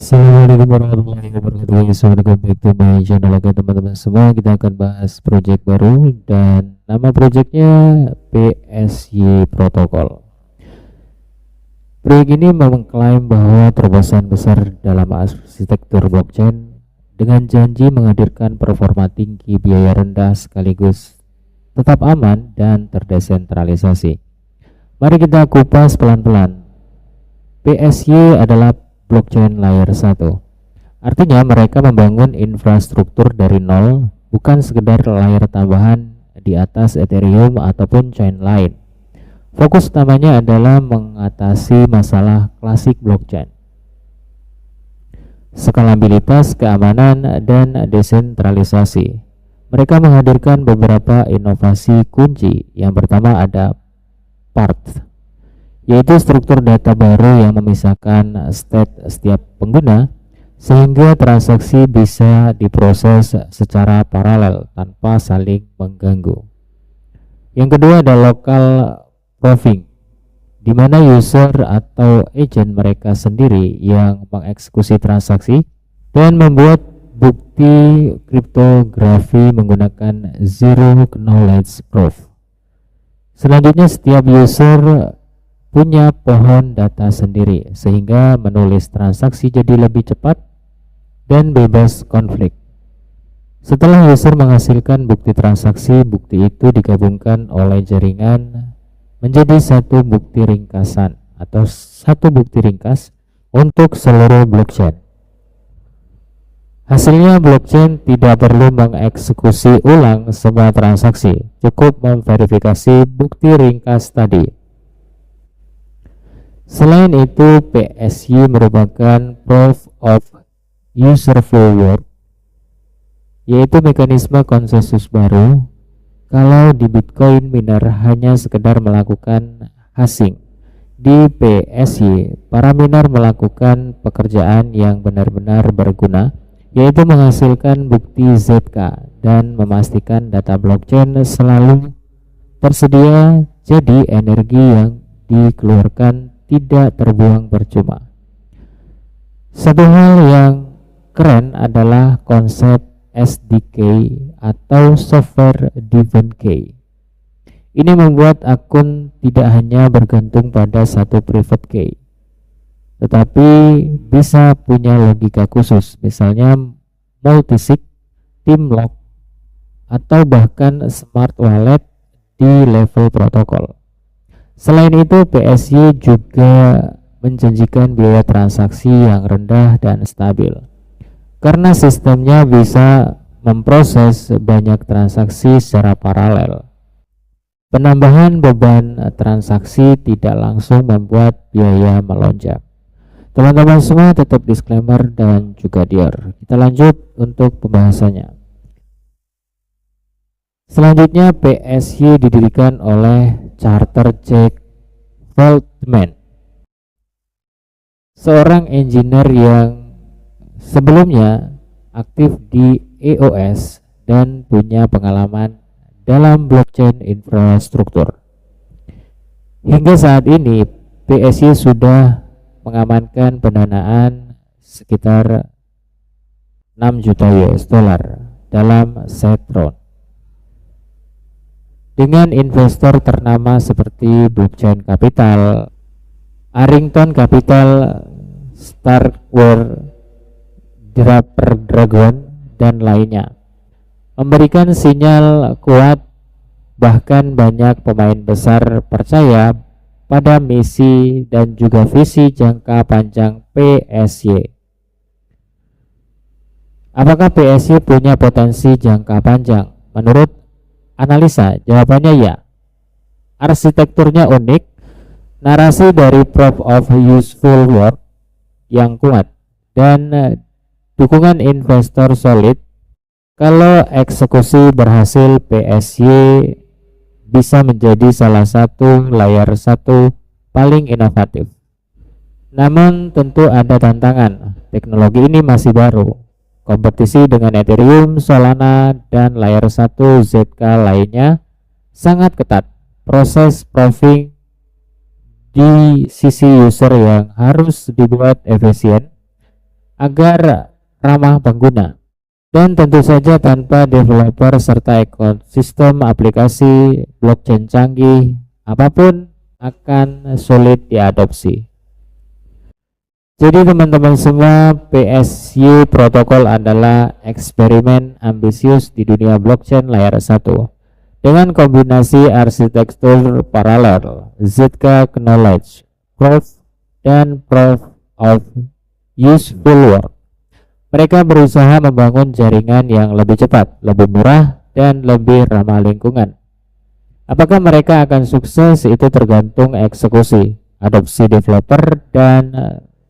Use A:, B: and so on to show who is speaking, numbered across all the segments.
A: Assalamualaikum warahmatullahi wabarakatuh. Welcome back to my channel. Oke teman-teman semua, kita akan bahas project baru dan nama projectnya PSY Protocol. Proyek ini mengklaim bahwa terobosan besar dalam arsitektur blockchain dengan janji menghadirkan performa tinggi, biaya rendah, sekaligus tetap aman dan terdesentralisasi. Mari kita kupas pelan-pelan. PSY adalah blockchain layer 1. Artinya mereka membangun infrastruktur dari nol, bukan sekedar layer tambahan di atas Ethereum ataupun chain lain. Fokus utamanya adalah mengatasi masalah klasik blockchain: skalabilitas, keamanan, dan desentralisasi. Mereka menghadirkan beberapa inovasi kunci. Yang pertama ada PART, yaitu struktur data baru yang memisahkan state setiap pengguna sehingga transaksi bisa diproses secara paralel tanpa saling mengganggu. Yang kedua ada local proofing, di mana user atau agent mereka sendiri yang mengeksekusi transaksi dan membuat bukti kriptografi menggunakan zero knowledge proof. Selanjutnya, setiap user punya pohon data sendiri sehingga menulis transaksi jadi lebih cepat dan bebas konflik. Setelah user menghasilkan bukti transaksi, bukti itu digabungkan oleh jaringan menjadi satu bukti ringkasan atau satu bukti ringkas untuk seluruh blockchain. Hasilnya, blockchain tidak perlu mengeksekusi ulang semua transaksi, cukup memverifikasi bukti ringkas tadi. Selain itu, PSY merupakan Proof of Useful Work, yaitu mekanisme konsensus baru. Kalau di Bitcoin, miner hanya sekedar melakukan hashing. Di PSY, para miner melakukan pekerjaan yang benar-benar berguna, yaitu menghasilkan bukti ZK dan memastikan data blockchain selalu tersedia, jadi energi yang dikeluarkan tidak terbuang percuma. Satu hal yang keren adalah konsep SDK atau Software Defined Key. Ini membuat akun tidak hanya bergantung pada satu private key, tetapi bisa punya logika khusus, misalnya multisig, team lock, atau bahkan smart wallet di level protokol. Selain itu, PSY juga menjanjikan biaya transaksi yang rendah dan stabil, karena sistemnya bisa memproses banyak transaksi secara paralel. Penambahan beban transaksi tidak langsung membuat biaya melonjak. Teman-teman semua, tetap disclaimer dan juga dior. Kita lanjut untuk pembahasannya. Selanjutnya, PSY didirikan oleh Carter Jack Feldman, seorang engineer yang sebelumnya aktif di EOS dan punya pengalaman dalam blockchain infrastruktur. Hingga saat ini, PSY sudah mengamankan pendanaan sekitar 6 juta US dollar dalam side round dengan investor ternama seperti Blockchain Capital, Arrington Capital, Starkware, Dragon, dan lainnya. Memberikan sinyal kuat, bahkan banyak pemain besar percaya pada misi dan juga visi jangka panjang PSY. Apakah PSY punya potensi jangka panjang? Menurut analisa, jawabannya ya. Arsitekturnya unik, narasi dari Proof of Useful Work yang kuat, dan dukungan investor solid. Kalau eksekusi berhasil, PSY bisa menjadi salah satu layer 1 paling inovatif. Namun tentu ada tantangan. Teknologi ini masih baru. Kompetisi dengan Ethereum, Solana, dan layer 1 ZK lainnya sangat ketat. Proses proofing di sisi user yang harus dibuat efisien agar ramah pengguna. Dan tentu saja tanpa developer serta ekosistem aplikasi blockchain canggih, apapun akan sulit diadopsi. Jadi teman-teman semua, PSY protokol adalah eksperimen ambisius di dunia blockchain layer 1 dengan kombinasi arsitektur paralel, ZK Knowledge, Proof, dan Proof of Useful Work. Mereka berusaha membangun jaringan yang lebih cepat, lebih murah, dan lebih ramah lingkungan. Apakah mereka akan sukses itu tergantung eksekusi, adopsi developer, dan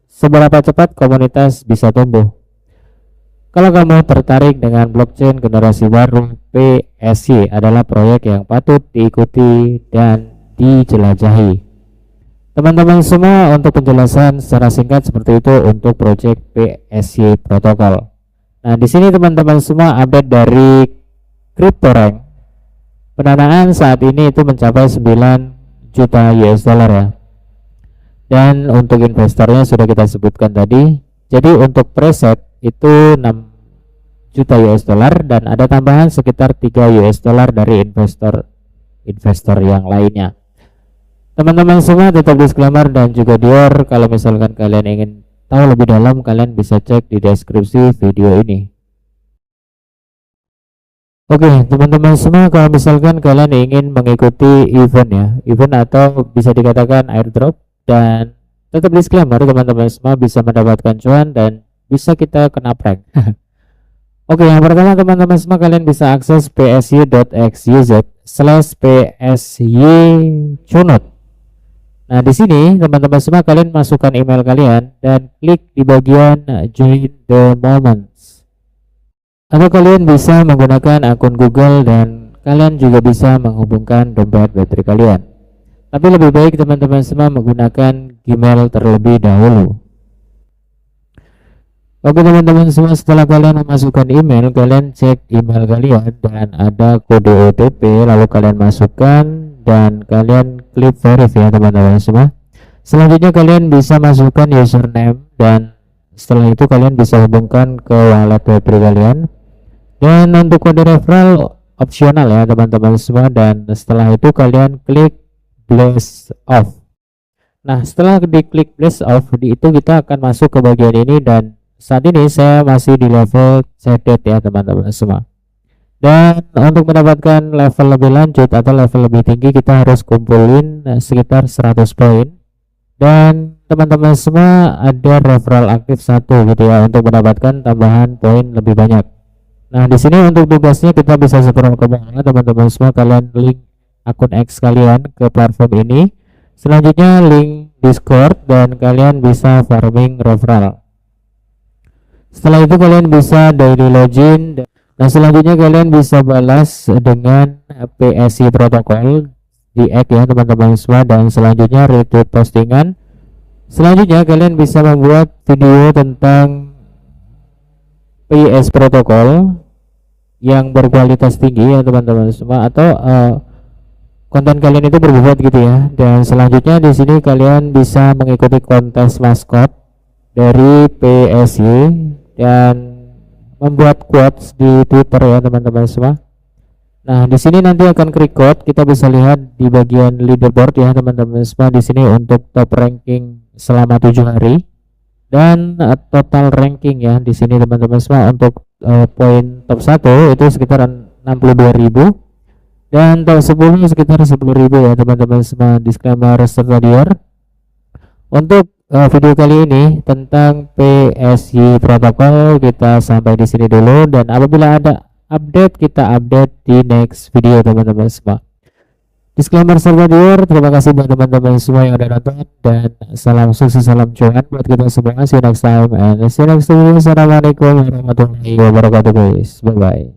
A: seberapa cepat komunitas bisa tumbuh. Kalau kamu tertarik dengan blockchain generasi baru, PSY adalah proyek yang patut diikuti dan dijelajahi. Teman-teman semua, untuk penjelasan secara singkat seperti itu untuk proyek PSY protokol. Nah, di sini teman-teman semua update dari CryptoRank. Pendanaan saat ini itu mencapai 9 juta US dollar ya. Dan untuk investornya sudah kita sebutkan tadi. Jadi untuk preset itu 6 juta US dollar dan ada tambahan sekitar 3 US dollar dari investor yang lainnya. Teman-teman semua, tetap disclaimer dan juga Dior, kalau misalkan kalian ingin tahu lebih dalam, kalian bisa cek di deskripsi video ini. Oke, teman-teman semua, kalau misalkan kalian ingin mengikuti event atau bisa dikatakan airdrop, dan tetap disclaimer, teman-teman semua bisa mendapatkan cuan dan bisa kita kena prank. Oke, yang pertama teman-teman semua, kalian bisa akses psy.xyz/psycunut. Nah, di sini teman-teman semua, kalian masukkan email kalian dan klik di bagian join the moments. Atau kalian bisa menggunakan akun Google dan kalian juga bisa menghubungkan dompet baterai kalian. Tapi lebih baik teman-teman semua menggunakan Gmail terlebih dahulu. Oke teman-teman semua, setelah kalian memasukkan email, kalian cek email kalian dan ada kode OTP, lalu kalian masukkan dan kalian klik verify ya teman-teman semua. Selanjutnya kalian bisa masukkan username dan setelah itu kalian bisa hubungkan ke wallet Web3 kalian. Dan untuk kode referral opsional ya teman-teman semua, dan setelah itu kalian klik blast off. Nah, setelah diklik blast off, itu kita akan masuk ke bagian ini dan saat ini saya masih di level sedet ya teman-teman semua. Dan untuk mendapatkan level lebih lanjut atau level lebih tinggi, kita harus kumpulin sekitar 100 poin. Dan teman-teman semua, ada referral aktif 1 gitu ya untuk mendapatkan tambahan poin lebih banyak. Nah, di sini untuk tugasnya kita bisa scroll ke bawah teman-teman semua, kalian link akun X kalian ke platform ini. Selanjutnya link Discord dan kalian bisa farming referral. Setelah itu kalian bisa daily login. Nah, selanjutnya kalian bisa balas dengan PSY protokol di X ya teman-teman semua, dan selanjutnya retweet postingan. Selanjutnya kalian bisa membuat video tentang PSY protokol yang berkualitas tinggi ya teman-teman semua, atau konten kalian itu berbobot gitu ya. Dan selanjutnya di sini kalian bisa mengikuti kontes maskot dari PSY dan membuat quotes di Twitter ya teman-teman semua. Nah, di sini nanti akan record, kita bisa lihat di bagian leaderboard ya teman-teman semua. Di sini untuk top ranking selama 7 hari dan total ranking ya di sini teman-teman semua. Untuk poin top 1 itu sekitar 62.000 dan top 10 sekitar 10.000 ya teman-teman semua. Disclaimer serta Dior. Untuk video kali ini tentang PSY protokol kita sampai di sini dulu, dan apabila ada update kita update di next video teman-teman semua. Disclaimer serta Dior, terima kasih buat teman-teman semua yang udah nonton dan salam sukses, salam cuan buat kita semua. See you next time and see you next video. Assalamualaikum warahmatullahi wabarakatuh guys, bye bye.